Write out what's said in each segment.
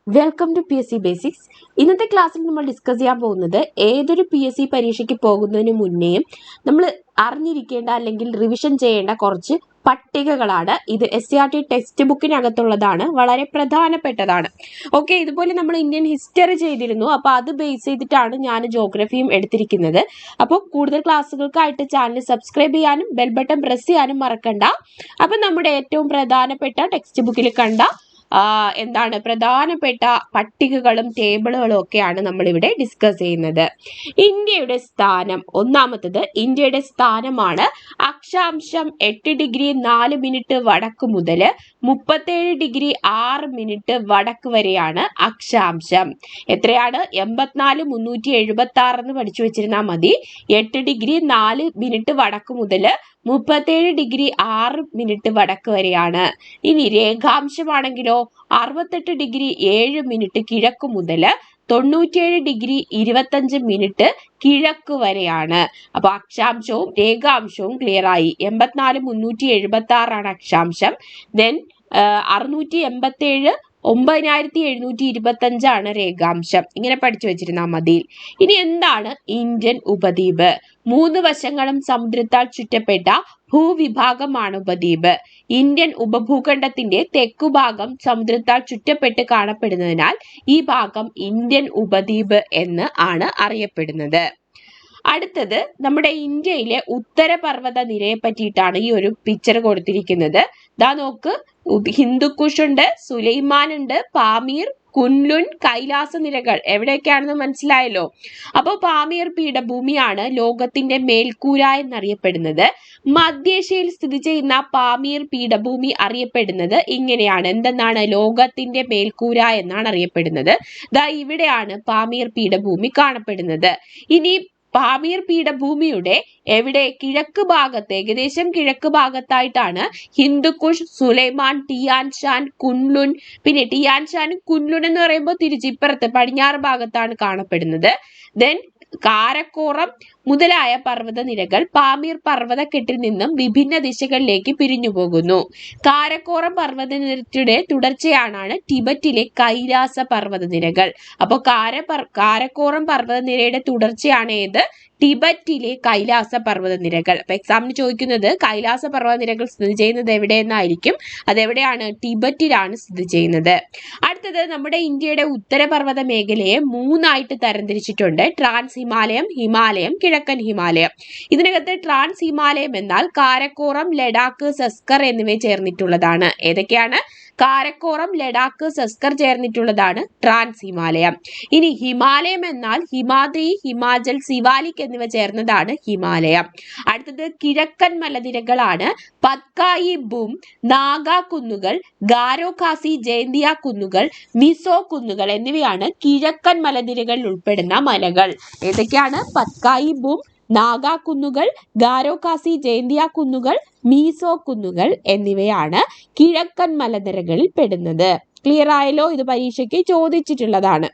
Welcome to PSC basics. ഇന്നത്തെ ക്ലാസ്സിൽ നമ്മൾ ഡിസ്കസ് ചെയ്യാൻ പോകുന്നത് ഏതൊരു PSC പരീക്ഷയ്ക്ക് പോകുന്നതിന് മുന്നേയും നമ്മൾ അറിഞ്ഞിരിക്കേണ്ട അല്ലെങ്കിൽ റിവിഷൻ ചെയ്യേണ്ട കുറച്ച് പട്ടികകളാണ്. ഇത് SCERT ടെക്സ്റ്റ് ബുക്കിനകത്തുള്ളതാണ്, വളരെ പ്രധാനപ്പെട്ടതാണ്. ഓക്കെ, ഇതുപോലെ നമ്മൾ ഇന്ത്യൻ ഹിസ്റ്ററി ചെയ്തിരുന്നു, അപ്പോൾ അത് ബേസ് ചെയ്തിട്ടാണ് ഞാൻ ജോഗ്രഫിയും എടുത്തിരിക്കുന്നത്. അപ്പോൾ കൂടുതൽ ക്ലാസ്സുകൾക്കായിട്ട് ചാനൽ സബ്സ്ക്രൈബ് ചെയ്യാനും ബെൽ ബട്ടൺ പ്രസ് ചെയ്യാനും മറക്കണ്ട. അപ്പം നമ്മുടെ ഏറ്റവും പ്രധാനപ്പെട്ട ടെക്സ്റ്റ് ബുക്കിൽ കണ്ട എന്താണ് പ്രധാനപ്പെട്ട പട്ടികകളും ടേബിളുകളും ഒക്കെയാണ് നമ്മളിവിടെ ഡിസ്കസ് ചെയ്യുന്നത്. ഇന്ത്യയുടെ സ്ഥാനം, ഒന്നാമത്തത് ഇന്ത്യയുടെ സ്ഥാനമാണ് അക്ഷാംശം 8°4' വടക്ക് മുതൽ 37°6' വടക്ക് വരെയാണ് അക്ഷാംശം. എത്രയാണ്? 84,376 എന്ന് പഠിച്ചു വെച്ചിരുന്നാൽ മതി. 8°4' വടക്ക് മുതൽ 37°6' വടക്ക് വരെയാണ്. ഇനി രേഖാംശമാണെങ്കിലോ 68°7' കിഴക്ക് മുതൽ 97°25' കിഴക്ക് വരെയാണ്. അപ്പൊ അക്ഷാംശവും രേഖാംശവും ക്ലിയർ ആയി. 84,376 അക്ഷാംശം. ദെൻ 687 9,725 രേഖാംശം. ഇങ്ങനെ പഠിച്ചു വെച്ചിരുന്നാൽ മതി. ഇനി എന്താണ് ഇന്ത്യൻ ഉപദ്വീപ്? 3 വശങ്ങളും സമുദ്രത്താൽ ചുറ്റപ്പെട്ട ഭൂവിഭാഗമാണ് ഉപദ്വീപ്. ഇന്ത്യൻ ഉപഭൂഖണ്ഡത്തിന്റെ തെക്കുഭാഗം സമുദ്രത്താൽ ചുറ്റപ്പെട്ട് കാണപ്പെടുന്നതിനാൽ ഈ ഭാഗം ഇന്ത്യൻ ഉപദ്വീപ് എന്ന് ആണ് അറിയപ്പെടുന്നത്. അടുത്തത് നമ്മുടെ ഇന്ത്യയിലെ ഉത്തരപർവ്വത നിരയെ പറ്റിയിട്ടാണ് ഈ ഒരു പിക്ചർ കൊടുത്തിരിക്കുന്നത്. ദാ നോക്ക്, ഹിന്ദുക്കുഷ് ഉണ്ട്, സുലൈമാൻ ഉണ്ട്, പാമീർ, കുൻലുൻ, കൈലാസ നിരകൾ എവിടെയൊക്കെയാണെന്ന് മനസ്സിലായല്ലോ. അപ്പോൾ പാമീർ പീഠഭൂമിയാണ് ലോകത്തിന്റെ മേൽക്കൂര എന്നറിയപ്പെടുന്നത്. മധ്യേഷ്യയിൽ സ്ഥിതി ചെയ്യുന്ന പാമീർ പീഠഭൂമി അറിയപ്പെടുന്നത് ഇങ്ങനെയാണ്. എന്തെന്നാണ്? ലോകത്തിന്റെ മേൽക്കൂര എന്നാണ് അറിയപ്പെടുന്നത്. ദാ ഇവിടെയാണ് പാമീർ പീഠഭൂമി കാണപ്പെടുന്നത്. ഇനി പാമീർ പീഠഭൂമിയുടെ എവിടെ? കിഴക്ക് ഭാഗത്ത്, ഏകദേശം കിഴക്ക് ഭാഗത്തായിട്ടാണ് ഹിന്ദുക്കുഷ്, സുലൈമാൻ, ടിയാൻ ഷാൻ, കുൻലുൻ. പിന്നെ ടിയാൻ ഷാനും കുൻലുൻ എന്ന് പറയുമ്പോൾ തിരിച്ചിപ്പുറത്ത് പടിഞ്ഞാറ് ഭാഗത്താണ് കാണപ്പെടുന്നത്. ദെൻ കാരക്കോറം മുതലായ പർവ്വത നിരകൾ പാമീർ പർവ്വതക്കെട്ടിൽ നിന്നും വിഭിന്ന ദിശകളിലേക്ക് പിരിഞ്ഞു പോകുന്നു. കാരക്കോറം പർവ്വത നിരയുടെ തുടർച്ചയാണ് ടിബറ്റിലെ കൈലാസ പർവ്വത നിരകൾ. അപ്പോൾ കാരക്കോറം പർവ്വത നിരയുടെ തുടർച്ചയാണ് ഏത്? ടിബറ്റിലെ കൈലാസ പർവ്വത നിരകൾ. അപ്പൊ എക്സാമിന് ചോദിക്കുന്നത് കൈലാസ പർവ്വത നിരകൾ സ്ഥിതി ചെയ്യുന്നത് എവിടെയെന്നായിരിക്കും. അതെവിടെയാണ്? ടിബറ്റിലാണ് സ്ഥിതി ചെയ്യുന്നത്. അടുത്തത് നമ്മുടെ ഇന്ത്യയുടെ ഉത്തരപർവ്വത മേഖലയെ 3ആയിട്ട് തരംതിരിച്ചിട്ടുണ്ട്. ട്രാൻസ് ഹിമാലയം, ഹിമാലയം, കിഴക്കൻ ഹിമാലയം. ഇതിനകത്ത് ട്രാൻസ് ഹിമാലയം എന്നാൽ കാരക്കോറം, ലഡാക്ക്, സസ്കർ എന്നിവ ചേർന്നിട്ടുള്ളതാണ്. ഏതൊക്കെയാണ്? കാരക്കോറം, ലഡാക്ക്, സസ്കർ ചേർന്നിട്ടുള്ളതാണ് ട്രാൻസ് ഹിമാലയം. ഇനി ഹിമാലയം എന്നാൽ ഹിമാദ്രി, ഹിമാചൽ, സിവാലിക് എന്നിവ ചേർന്നതാണ് ഹിമാലയം. അടുത്തത് കിഴക്കൻ മലനിരകളാണ്. പത്കായി ബും, നാഗ കുന്നുകൾ, ഗാരോ ഖാസി, ജയന്തിയ കുന്നുകൾ, മിസോ കുന്നുകൾ എന്നിവയാണ് കിഴക്കൻ മലനിരകളിൽ ഉൾപ്പെടുന്ന മലകൾ. ഏതൊക്കെയാണ്? പത്കായി ബും, നാഗ കുന്നുകൾ, ഗാരോ ഖാസി, ജയന്തിയ കുന്നുകൾ, മീസോ കുന്നുകൾ എന്നിവയാണ് കിഴക്കൻ മലനിരകളിൽ പെടുന്നത്. ക്ലിയർ ആയല്ലോ? ഇത് പരീക്ഷയ്ക്ക് ചോദിച്ചിട്ടുള്ളതാണ്.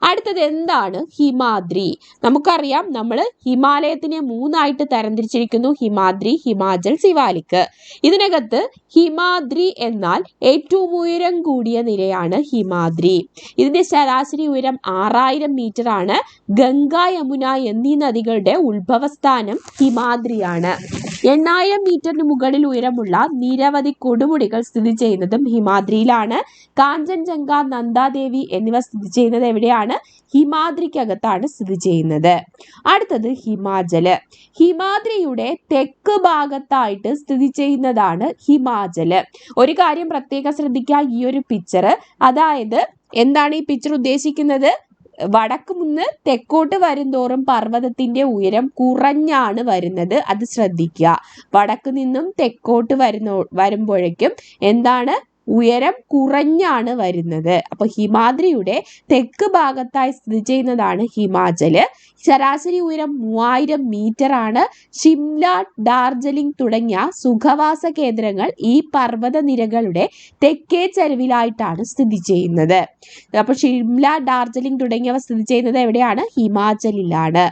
അടുത്തത് എന്താണ് ഹിമാദ്രി? നമുക്കറിയാം, നമ്മൾ ഹിമാലയത്തിനെ 3ആയിട്ട് തരംതിരിച്ചിരിക്കുന്നു. ഹിമാദ്രി, ഹിമാചൽ, സിവാലിക്. ഇതിനകത്ത് ഹിമാദ്രി എന്നാൽ ഏറ്റവും ഉയരം കൂടിയ നിരയാണ് ഹിമാദ്രി. ഇതിന്റെ ശരാശരി ഉയരം 6000 മീറ്റർ ആണ്. ഗംഗ, യമുന എന്നീ നദികളുടെ ഉത്ഭവസ്ഥാനം ഹിമാദ്രിയാണ്. 8000 മീറ്ററിന് മുകളിൽ ഉയരമുള്ള നിരവധി കൊടുമുടികൾ സ്ഥിതി ചെയ്യുന്നതും ഹിമാദ്രിയിലാണ്. കാഞ്ചൻജംഗ, നന്ദാദേവി എന്നിവ സ്ഥിതി ചെയ്യുന്നത് എവിടെയാണ്? ഹിമാദ്രിക്കകത്താണ് സ്ഥിതി ചെയ്യുന്നത്. അടുത്തത് ഹിമാചല്. ഹിമാദ്രിയുടെ തെക്ക് ഭാഗത്തായിട്ട് സ്ഥിതി ചെയ്യുന്നതാണ് ഹിമാചല്. ഒരു കാര്യം പ്രത്യേകം ശ്രദ്ധിക്കുക, ഈ ഒരു പിക്ചർ, അതായത് എന്താണ് ഈ പിക്ചർ ഉദ്ദേശിക്കുന്നത്? വടക്ക് നിന്ന് തെക്കോട്ട് വരുംതോറും പർവ്വതത്തിന്റെ ഉയരം കുറഞ്ഞാണ് വരുന്നത്. അത് ശ്രദ്ധിക്കുക. വടക്ക് നിന്നും തെക്കോട്ട് വരുമ്പോഴേക്കും എന്താണ്? ഉയരം കുറഞ്ഞാണ് വരുന്നത്. അപ്പൊ ഹിമാദ്രിയുടെ തെക്ക് ഭാഗത്തായി സ്ഥിതി ചെയ്യുന്നതാണ് ഹിമാചല്. ശരാശരി ഉയരം 3000 മീറ്റർ ആണ്. ഷിംല, ഡാർജിലിംഗ് തുടങ്ങിയ സുഖവാസ കേന്ദ്രങ്ങൾ ഈ പർവ്വത നിരകളുടെ തെക്കേ ചരിവിലായിട്ടാണ് സ്ഥിതി ചെയ്യുന്നത്. അപ്പൊ ഷിംല, ഡാർജിലിംഗ് തുടങ്ങിയവ സ്ഥിതി ചെയ്യുന്നത് എവിടെയാണ്? ഹിമാചലിലാണ്.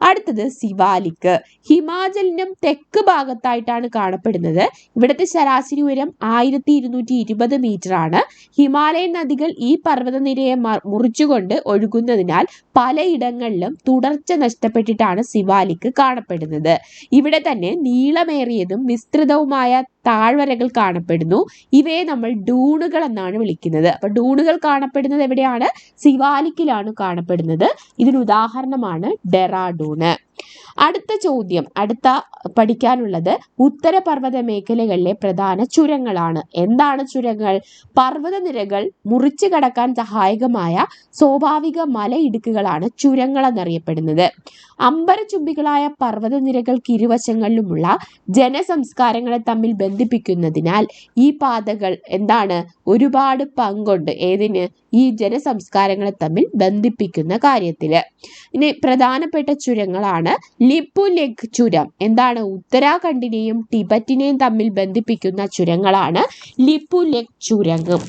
അടുത്തത് സിവാലിക്. ഹിമാചലിനും തെക്ക് ഭാഗത്തായിട്ടാണ് കാണപ്പെടുന്നത്. ഇവിടുത്തെ ശരാശരി ഉയരം 1220 മീറ്റർ ആണ്. ഹിമാലയൻ നദികൾ ഈ പർവ്വതനിരയെ മുറിച്ചുകൊണ്ട് ഒഴുകുന്നതിനാൽ പലയിടങ്ങളിലും തുടർച്ച നഷ്ടപ്പെട്ടിട്ടാണ് സിവാലിക് കാണപ്പെടുന്നത്. ഇവിടെ തന്നെ നീളമേറിയതും വിസ്തൃതവുമായ താഴ്വരകൾ കാണപ്പെടുന്നു. ഇവയെ നമ്മൾ ഡൂണുകൾ എന്നാണ് വിളിക്കുന്നത്. അപ്പൊ ഡൂണുകൾ കാണപ്പെടുന്നത് എവിടെയാണ്? സിവാലിക്കിലാണ് കാണപ്പെടുന്നത്. ഇതിന് ഉദാഹരണമാണ് ഡെറാഡൂണ്. അടുത്ത ചോദ്യം, അടുത്ത പഠിക്കാനുള്ളത് ഉത്തരപർവ്വത മേഖലകളിലെ പ്രധാന ചുരങ്ങളാണ്. എന്താണ് ചുരങ്ങൾ? പർവ്വതനിരകൾ മുറിച്ചു കടക്കാൻ സഹായകമായ സ്വാഭാവിക മലയിടുക്കുകളാണ് ചുരങ്ങൾ എന്നറിയപ്പെടുന്നത്. അമ്പരചുംബികളായ പർവ്വതനിരകൾക്ക് ഇരുവശങ്ങളിലുമുള്ള ജനസംസ്കാരങ്ങളെ തമ്മിൽ ബന്ധിപ്പിക്കുന്നതിനാൽ ഈ പാതകൾ എന്താണ്? ഒരുപാട് പങ്കുണ്ട്. ഏതിന്? ഈ ജനസംസ്കാരങ്ങളെ തമ്മിൽ ബന്ധിപ്പിക്കുന്ന കാര്യത്തില്. ഇനി പ്രധാനപ്പെട്ട ചുരങ്ങളാണ് ലിപുലെഖ് ചുരം. എന്താണ്? ഉത്തരാഖണ്ഡിനെയും ടിബറ്റിനെയും തമ്മിൽ ബന്ധിപ്പിക്കുന്ന ചുരങ്ങളാണ് ലിപുലെഖ് ചുരങ്ങൾ.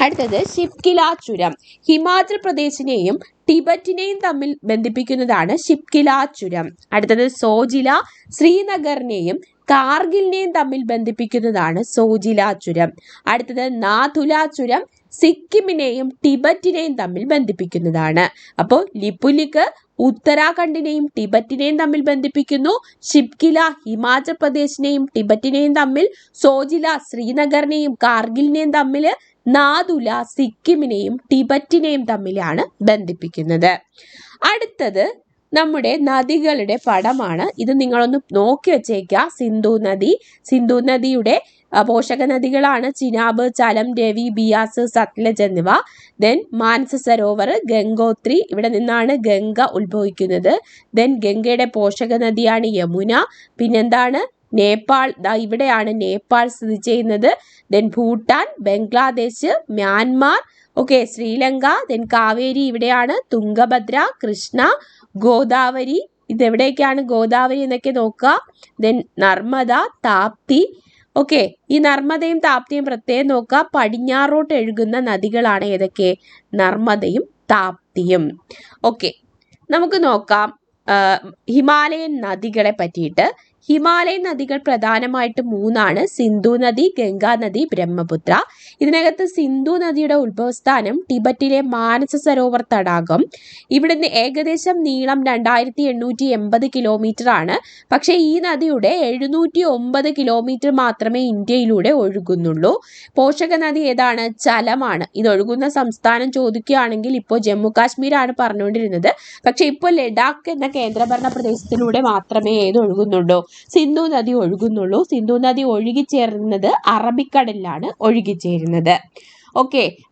അടുത്തത് ഷിപ്കില ചുരം. ഹിമാചൽ പ്രദേശിനെയും ടിബറ്റിനെയും തമ്മിൽ ബന്ധിപ്പിക്കുന്നതാണ് ഷിപ്കില ചുരം. അടുത്തത് സോജില ശ്രീനഗറിനെയും കാർഗിലിനെയും തമ്മിൽ ബന്ധിപ്പിക്കുന്നതാണ് സോജില ചുരം. അടുത്തത് നാഥുല ചുരം സിക്കിമിനെയും ടിബറ്റിനെയും തമ്മിൽ ബന്ധിപ്പിക്കുന്നതാണ്. അപ്പോൾ ലിപുലിക്ക് ഉത്തരാഖണ്ഡിനെയും ടിബറ്റിനെയും തമ്മിൽ ബന്ധിപ്പിക്കുന്നു. ഷിപ്കില ഹിമാചൽ പ്രദേശിനെയും ടിബറ്റിനെയും തമ്മിൽ, സോജില ശ്രീനഗറിനെയും കാർഗിലിനെയും തമ്മിൽ, നാഥുല സിക്കിമിനെയും ടിബറ്റിനെയും തമ്മിലാണ് ബന്ധിപ്പിക്കുന്നത്. അടുത്തത് നമ്മുടെ നദികളുടെ പടമാണ്. ഇത് നിങ്ങളൊന്ന് നോക്കി വെച്ചേക്കുക. സിന്ധു നദിയുടെ പോഷക നദികളാണ് ചിനാബ്, ചലം, രവി, ബിയാസ്, സത്ലജ് എന്നിവ. ദെൻ മാനസ സരോവർ, ഗംഗോത്രി, ഇവിടെ നിന്നാണ് ഗംഗ ഉത്ഭവിക്കുന്നത്. ദെൻ ഗംഗയുടെ പോഷക നദിയാണ് യമുന. പിന്നെന്താണ്? നേപ്പാൾ, ഇവിടെയാണ് നേപ്പാൾ സ്ഥിതി ചെയ്യുന്നത്. Then Bhutan, Bangladesh, Myanmar, Sri Lanka. Then Kaveri ഇവിടെയാണ്. തുംഗഭദ്ര, കൃഷ്ണ, ഗോദാവരി, ഇതെവിടെയൊക്കെയാണ് ഗോദാവരി എന്നൊക്കെ നോക്കുക. ദെൻ നർമ്മദ, താപ്തി. ഈ നർമ്മദയും താപ്തിയും പ്രത്യേകം നോക്കുക. പടിഞ്ഞാറോട്ട് ഒഴുകുന്ന നദികളാണ് ഏതൊക്കെ? നർമ്മദയും താപ്തിയും. നമുക്ക് നോക്കാം ഹിമാലയൻ നദികളെ പറ്റിയിട്ട്. ഹിമാലയൻ നദികൾ പ്രധാനമായിട്ട് 3 സിന്ധു നദി, ഗംഗാ നദി, ബ്രഹ്മപുത്ര. ഇതിനകത്ത് സിന്ധു നദിയുടെ ഉത്ഭവസ്ഥാനം ടിബറ്റിലെ മാനസ സരോവർ തടാകം. ഇവിടുന്ന് ഏകദേശം നീളം 2880 കിലോമീറ്റർ ആണ്. പക്ഷേ ഈ നദിയുടെ 709 കിലോമീറ്റർ മാത്രമേ ഇന്ത്യയിലൂടെ ഒഴുകുന്നുള്ളൂ. പോഷക നദി ഏതാണ്? ചലമാണ്. ഇത് ഒഴുകുന്ന സംസ്ഥാനം ചോദിക്കുകയാണെങ്കിൽ ഇപ്പോൾ ജമ്മു കാശ്മീരാണ് പറഞ്ഞുകൊണ്ടിരുന്നത്. പക്ഷെ ഇപ്പോൾ ലഡാക്ക് എന്ന കേന്ദ്രഭരണ പ്രദേശത്തിലൂടെ മാത്രമേ ഏത് ഒഴുകുന്നുള്ളൂ? സിന്ധു നദി ഒഴുകുന്നുള്ളൂ. സിന്ധു നദി ഒഴുകിച്ചേരുന്നത് അറബിക്കടലിലാണ് ഒഴുകിച്ചേരുന്നത്.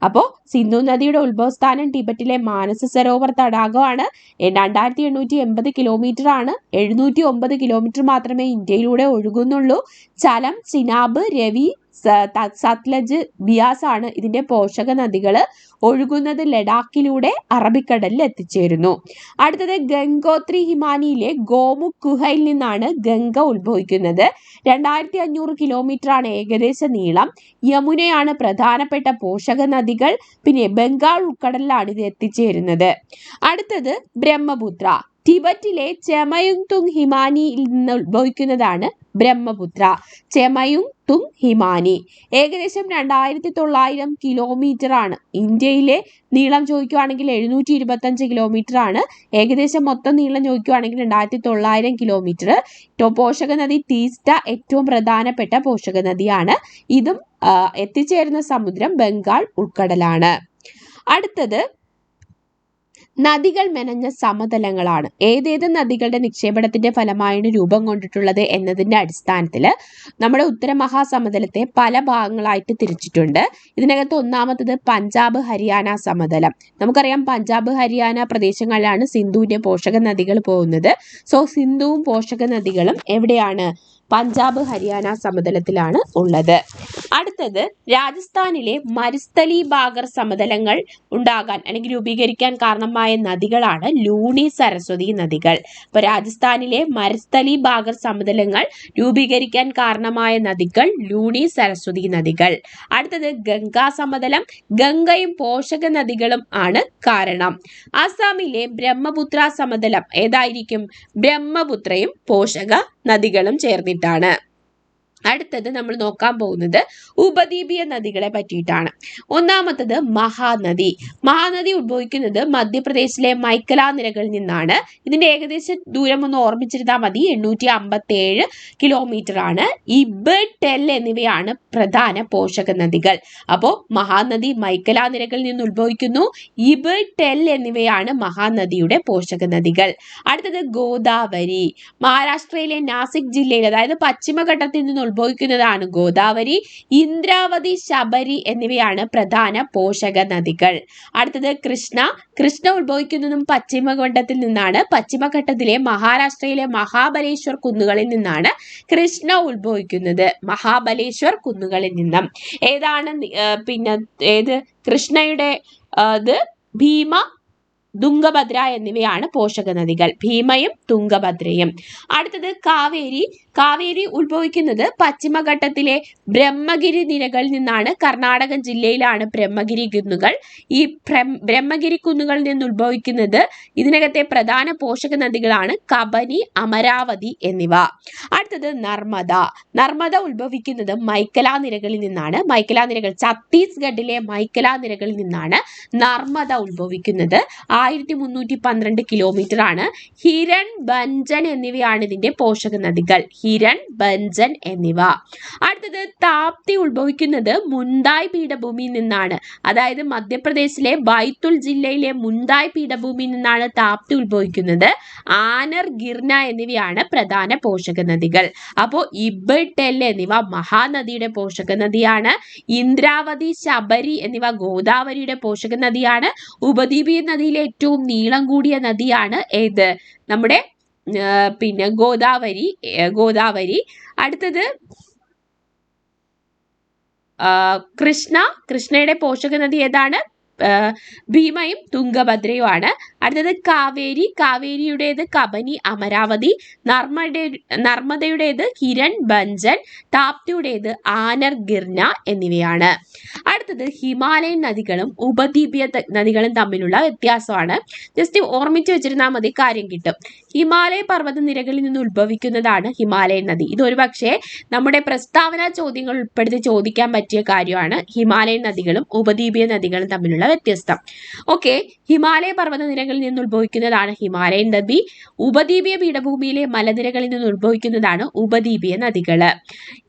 അപ്പോൾ സിന്ധു നദിയുടെ ഉത്ഭവസ്ഥാനം ടിബറ്റിലെ മാനസ സരോവർ തടാകമാണ്. 2880 കിലോമീറ്റർ ആണ്. 709 കിലോമീറ്റർ മാത്രമേ ഇന്ത്യയിലൂടെ ഒഴുകുന്നുള്ളൂ. ചലം, ചിനാബ്, രവി, സത്ലജ്, ബിയാസ് ആണ് ഇതിന്റെ പോഷക നദികൾ. ഒഴുകുന്നത് ലഡാക്കിലൂടെ അറബിക്കടലിൽ എത്തിച്ചേരുന്നു. അടുത്തത് ഗംഗോത്രി ഹിമാനിയിലെ ഗോമുഖ് ഗുഹയിൽ നിന്നാണ് ഗംഗ ഉത്ഭവിക്കുന്നത്. 2500 കിലോമീറ്റർ ആണ് ഏകദേശ നീളം. യമുനയാണ് പ്രധാനപ്പെട്ട പോഷക നദികൾ. പിന്നെ ബംഗാൾ ഉൾക്കടലിലാണ് ഇത് എത്തിച്ചേരുന്നത്. അടുത്തത് ബ്രഹ്മപുത്ര. ടിബറ്റിലെ ചെമയുങ്തുങ് ഹിമാനിയിൽ നിന്ന് ഉത്ഭവിക്കുന്നതാണ് ബ്രഹ്മപുത്ര. ചെമയുങ്തുങ് ഹിമാനി ഏകദേശം 2900 കിലോമീറ്റർ ആണ്. ഇന്ത്യയിലെ നീളം ചോദിക്കുകയാണെങ്കിൽ 725 കിലോമീറ്റർ ആണ്. ഏകദേശം മൊത്തം നീളം ചോദിക്കുകയാണെങ്കിൽ 2900 കിലോമീറ്റർ. പോഷക നദി തീസ്റ്റ ഏറ്റവും പ്രധാനപ്പെട്ട പോഷക നദിയാണ്. ഇതും എത്തിച്ചേരുന്ന സമുദ്രം ബംഗാൾ ഉൾക്കടലാണ്. അടുത്തത് നദികൾ മെനഞ്ഞ സമതലങ്ങളാണ്. ഏതേത് നദികളുടെ നിക്ഷേപണത്തിന്റെ ഫലമായാണ് രൂപം കൊണ്ടിട്ടുള്ളത് എന്നതിന്റെ അടിസ്ഥാനത്തിൽ നമ്മുടെ ഉത്തര മഹാസമതലത്തെ പല ഭാഗങ്ങളായിട്ട് തിരിച്ചിട്ടുണ്ട്. ഇതിനകത്ത് ഒന്നാമത്തത് പഞ്ചാബ് ഹരിയാന സമതലം. നമുക്കറിയാം പഞ്ചാബ് ഹരിയാന പ്രദേശങ്ങളിലാണ് സിന്ധുവിന്റെ പോഷക നദികൾ പോകുന്നത്. സിന്ധുവും പോഷക നദികളും എവിടെയാണ്? പഞ്ചാബ് ഹരിയാന സമതലത്തിലാണ് ഉള്ളത്. അടുത്തത് രാജസ്ഥാനിലെ മരുസ്ഥലി ബാഗർ സമതലങ്ങൾ ഉണ്ടാകാൻ അല്ലെങ്കിൽ രൂപീകരിക്കാൻ കാരണമായ നദികളാണ് ലൂണി, സരസ്വതി നദികൾ. അപ്പൊ രാജസ്ഥാനിലെ മരുസ്ഥലി ബാഗർ സമതലങ്ങൾ രൂപീകരിക്കാൻ കാരണമായ നദികൾ ലൂണി, സരസ്വതി നദികൾ. അടുത്തത് ഗംഗാ സമതലം. ഗംഗയും പോഷക നദികളും ആണ് കാരണം. അസാമിലെ ബ്രഹ്മപുത്ര സമതലം ഏതായിരിക്കും? ബ്രഹ്മപുത്രയും പോഷക നദികളും ചേർന്നിട്ടാണ്. അടുത്തത് നമ്മൾ നോക്കാൻ പോകുന്നത് ഉപദ്വീപീയ നദികളെ പറ്റിയിട്ടാണ്. ഒന്നാമത്തത് മഹാനദി. മഹാനദി ഉത്ഭവിക്കുന്നത് മധ്യപ്രദേശിലെ മൈക്കല നിരകളിൽ നിന്നാണ്. ഇതിന്റെ ഏകദേശ ദൂരം ഒന്ന് ഓർമ്മിച്ചിരുന്നാൽ മതി, 857 കിലോമീറ്റർ ആണ്. ഇബ്, ടെൽ എന്നിവയാണ് പ്രധാന പോഷക നദികൾ. അപ്പോൾ മഹാനദി മൈക്കല നിരകളിൽ നിന്ന് ഉത്ഭവിക്കുന്നു. ഇബ്, ടെൽ എന്നിവയാണ് മഹാനദിയുടെ പോഷക നദികൾ. അടുത്തത് ഗോദാവരി. മഹാരാഷ്ട്രയിലെ നാസിക് ജില്ലയിൽ, അതായത് പശ്ചിമഘട്ടത്തിൽ നിന്ന് ഉത്ഭവിക്കുന്നതാണ് ഗോദാവരി. ഇന്ദ്രാവതി, ശബരി എന്നിവയാണ് പ്രധാന പോഷക നദികൾ. അടുത്തത് കൃഷ്ണ. കൃഷ്ണ ഉത്ഭവിക്കുന്നതും പശ്ചിമഘട്ടത്തിൽ നിന്നാണ്. പശ്ചിമഘട്ടത്തിലെ മഹാരാഷ്ട്രയിലെ മഹാബലേശ്വർ കുന്നുകളിൽ നിന്നാണ് കൃഷ്ണ ഉത്ഭവിക്കുന്നത്. മഹാബലേശ്വർ കുന്നുകളിൽ നിന്നും. ഏതാണ് ഏത് കൃഷ്ണയുടെ ഭീമ, തുംഗഭദ്ര എന്നിവയാണ് പോഷക നദികൾ. ഭീമയും തുംഗഭദ്രയും. അടുത്തത് കാവേരി. കാവേരി ഉത്ഭവിക്കുന്നത് പശ്ചിമഘട്ടത്തിലെ ബ്രഹ്മഗിരി നിരകളിൽ നിന്നാണ്. കർണാടക ജില്ലയിലാണ് ബ്രഹ്മഗിരി കുന്നുകൾ. ഈ ബ്രഹ്മഗിരി കുന്നുകളിൽ നിന്ന് ഉത്ഭവിക്കുന്നത് ഇതിനകത്തെ പ്രധാന പോഷക നദികളാണ് കബനി, അമരാവതി എന്നിവ. അടുത്തത് നർമ്മദ. നർമ്മദ ഉത്ഭവിക്കുന്നത് മൈക്കല നിരകളിൽ നിന്നാണ്. മൈക്കല നിരകൾ, ഛത്തീസ്ഗഡിലെ മൈക്കല നിരകളിൽ നിന്നാണ് നർമ്മദ ഉത്ഭവിക്കുന്നത്. 1312 കിലോമീറ്റർ ആണ്. ഹിരൺ, ബഞ്ചൻ എന്നിവയാണ് ഇതിന്റെ പോഷക നദികൾ. ഹിരൺ, ബഞ്ചൻ എന്നിവ. അടുത്തത് താപ്തി ഉത്ഭവിക്കുന്നത് മുണ്ടായ് പീഠഭൂമിയിൽ നിന്നാണ്. അതായത് മധ്യപ്രദേശിലെ ബൈത്തുൽ ജില്ലയിലെ മുണ്ടായ് പീഠഭൂമിയിൽ നിന്നാണ് താപ്തി ഉത്ഭവിക്കുന്നത്. ആനർ, ഗിർന എന്നിവയാണ് പ്രധാന പോഷക നദികൾ. അപ്പോൾ ഇബ്, ടെൽ എന്നിവ മഹാനദിയുടെ പോഷക നദിയാണ്. ഇന്ദ്രാവതി, ശബരി എന്നിവ ഗോദാവരിയുടെ പോഷക നദിയാണ്. ഉപദ്വീപീയ നദിയിലെ ഏറ്റവും നീളം കൂടിയ നദിയാണ് ഏത്? നമ്മുടെ ഗോദാവരി. അടുത്തത് കൃഷ്ണ. കൃഷ്ണയുടെ പോഷക നദി ഏതാണ്? ഭീമയും തുംഗഭദ്രയുമാണ്. അടുത്തത് കാവേരി. കാവേരിയുടേത് കബനി, അമരാവതി. നർമ്മദയുടേത് ഹിരൺ, ബഞ്ചൻ. താപ്തിയുടേത് ആനർ, ഗിർന എന്നിവയാണ്. അടുത്തത് ഹിമാലയൻ നദികളും ഉപദ്വീപീയ നദികളും തമ്മിലുള്ള വ്യത്യാസമാണ്. ജസ്റ്റ് ഓർമ്മിച്ച് വെച്ചിരുന്നാൽ മതി, കാര്യം കിട്ടും. ഹിമാലയ പർവ്വത നിരകളിൽ നിന്ന് ഉത്ഭവിക്കുന്നതാണ് ഹിമാലയൻ നദി. ഇതൊരു പക്ഷേ നമ്മുടെ പ്രസ്താവന ചോദ്യങ്ങൾ ഉൾപ്പെടുത്തി ചോദിക്കാൻ പറ്റിയ കാര്യമാണ്. ഹിമാലയൻ നദികളും ഉപദ്വീപീയ നദികളും തമ്മിലുള്ള വ്യത്യസ്തം. ഓക്കെ, ഹിമാലയ പർവ്വത നിരകളിൽ നിന്ന് ഉത്ഭവിക്കുന്നതാണ് ഹിമാലയൻ നദി. ഉപദ്വീപീയ പീഠഭൂമിയിലെ മലനിരകളിൽ നിന്ന് ഉത്ഭവിക്കുന്നതാണ് ഉപദ്വീപീയ നദികൾ.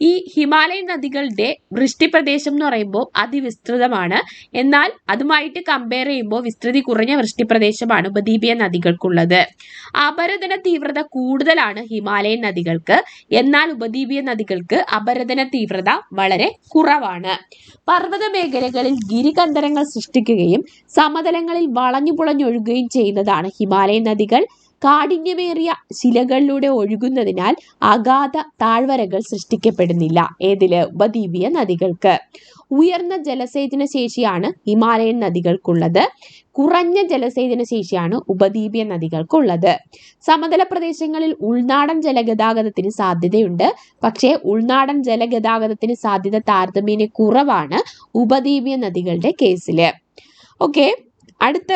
ഈ ഹിമാലയൻ നദികളുടെ വൃഷ്ടിപ്രദേശം എന്ന് പറയുമ്പോൾ അതിവിസ്തൃതമാണ്. എന്നാൽ അതുമായിട്ട് കമ്പയർ ചെയ്യുമ്പോൾ വിസ്തൃതി കുറഞ്ഞ വൃഷ്ടിപ്രദേശമാണ് ഉപദ്വീപീയ നദികൾക്കുള്ളത്. അപരദന തീവ്രത കൂടുതലാണ് ഹിമാലയൻ നദികൾക്ക്. എന്നാൽ ഉപദ്വീപീയ നദികൾക്ക് അപരദന തീവ്രത വളരെ കുറവാണ്. പർവ്വത മേഖലകളിൽ ഗിരികന്ധരങ്ങൾ സൃഷ്ടിക്കുകയും സമതലങ്ങളിൽ വളഞ്ഞുപുളഞ്ഞൊഴുകുകയും ചെയ്യുന്നതാണ് ഹിമാലയൻ നദികൾ. കാഠിന്യമേറിയ ശിലകളിലൂടെ ഒഴുകുന്നതിനാൽ അഗാധ താഴ്വരകൾ സൃഷ്ടിക്കപ്പെടുന്നില്ല. ഏതില്? ഉപദ്വീപീയ നദികൾക്ക്. ഉയർന്ന ജലസേചന ശേഷിയാണ് ഹിമാലയൻ നദികൾക്കുള്ളത്. കുറഞ്ഞ ജലസേചന ശേഷിയാണ് ഉപദ്വീപീയ നദികൾക്കുള്ളത്. സമതല പ്രദേശങ്ങളിൽ ഉൾനാടൻ ജലഗതാഗതത്തിന് സാധ്യതയുണ്ട്. പക്ഷേ ഉൾനാടൻ ജലഗതാഗതത്തിന് സാധ്യത താരതമ്യേന കുറവാണ് ഉപദ്വീപീയ നദികളുടെ കേസില്. ഓക്കെ, അടുത്ത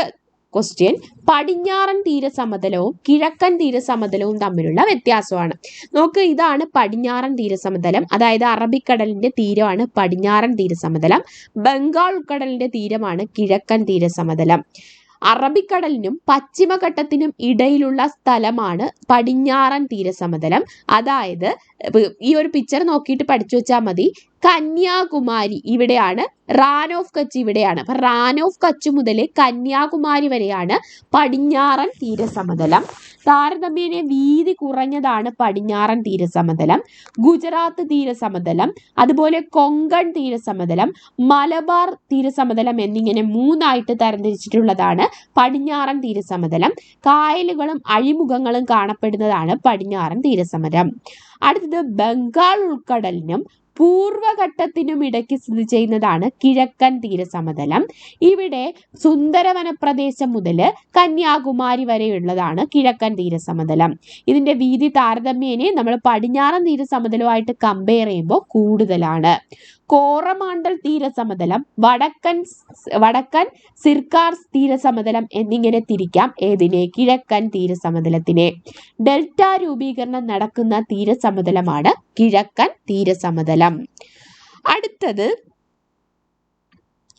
ക്വസ്റ്റ്യൻ, പടിഞ്ഞാറൻ തീരസമതലവും കിഴക്കൻ തീരസമതലവും തമ്മിലുള്ള വ്യത്യാസമാണ്. നോക്ക്, ഇതാണ് പടിഞ്ഞാറൻ തീരസമതലം. അതായത് അറബിക്കടലിന്റെ തീരമാണ് പടിഞ്ഞാറൻ തീരസമതലം. ബംഗാൾ ഉൾക്കടലിന്റെ തീരമാണ് കിഴക്കൻ തീരസമതലം. അറബിക്കടലിനും പശ്ചിമഘട്ടത്തിനും ഇടയിലുള്ള സ്ഥലമാണ് പടിഞ്ഞാറൻ തീരസമതലം. അതായത് ഈ ഒരു പിക്ചർ നോക്കിയിട്ട് പഠിച്ചു വെച്ചാൽ മതി. കന്യാകുമാരി ഇവിടെയാണ്, റാൻ ഓഫ് കച്ച് ഇവിടെയാണ്. അപ്പൊ റാൻ ഓഫ് കച്ച് മുതൽ കന്യാകുമാരി വരെയാണ് പടിഞ്ഞാറൻ തീരസമതലം. താരതമ്യേന വീതി കുറഞ്ഞതാണ് പടിഞ്ഞാറൻ തീരസമതലം. ഗുജറാത്ത് തീരസമതലം, അതുപോലെ കൊങ്കൺ തീരസമതലം, മലബാർ തീരസമതലം എന്നിങ്ങനെ മൂന്നായിട്ട് തരംതിരിച്ചിട്ടുള്ളതാണ് പടിഞ്ഞാറൻ തീരസമതലം. കായലുകളും അഴിമുഖങ്ങളും കാണപ്പെടുന്നതാണ് പടിഞ്ഞാറൻ തീരസമതലം. അടുത്തത് ബംഗാൾ ഉൾക്കടലിനും പൂർവഘട്ടത്തിനും ഇടയ്ക്ക് സ്ഥിതി ചെയ്യുന്നതാണ് കിഴക്കൻ തീരസമതലം. ഇവിടെ സുന്ദരവന പ്രദേശം മുതൽ കന്യാകുമാരി വരെയുള്ളതാണ് കിഴക്കൻ തീരസമതലം. ഇതിന്റെ വീതി താരതമ്യേന നമ്മൾ പടിഞ്ഞാറൻ തീരസമതലവുമായിട്ട് കമ്പയർ ചെയ്യുമ്പോൾ കൂടുതലാണ്. കോറമാണ്ടൽ തീരസമതലം, വടക്കൻ സിർക്കാർ തീരസമതലം എന്നിങ്ങനെ തിരിക്കാം ഏതിനെ? കിഴക്കൻ തീരസമതലത്തിനെ. ഡെൽറ്റ രൂപീകരണം നടക്കുന്ന തീരസമതലമാണ് കിഴക്കൻ തീരസമതലം. അടുത്തത്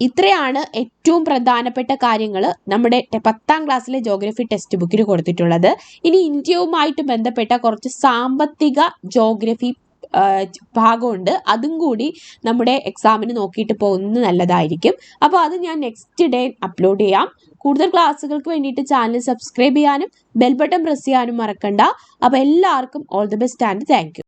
ഇത്രയാണ് ഏറ്റവും പ്രധാനപ്പെട്ട കാര്യങ്ങൾ നമ്മുടെ 10ാം ക്ലാസ്സിലെ ജോഗ്രഫി ടെക്സ്റ്റ് ബുക്കിൽ കൊടുത്തിട്ടുള്ളത്. ഇനി ഇന്ത്യയുമായിട്ട് ബന്ധപ്പെട്ട കുറച്ച് സാമ്പത്തിക ജോഗ്രഫി ഭാഗമുണ്ട്. അതും കൂടി നമ്മുടെ എക്സാമിന് നോക്കിയിട്ട് പോകുന്നത് നല്ലതായിരിക്കും. അപ്പോൾ അത് ഞാൻ നെക്സ്റ്റ് ഡേ അപ്ലോഡ് ചെയ്യാം. കൂടുതൽ ക്ലാസ്സുകൾക്ക് വേണ്ടിയിട്ട് ചാനൽ സബ്സ്ക്രൈബ് ചെയ്യാനും ബെൽ ബട്ടൺ പ്രസ് ചെയ്യാനും മറക്കണ്ട. അപ്പോൾ എല്ലാവർക്കും all the best and thank you.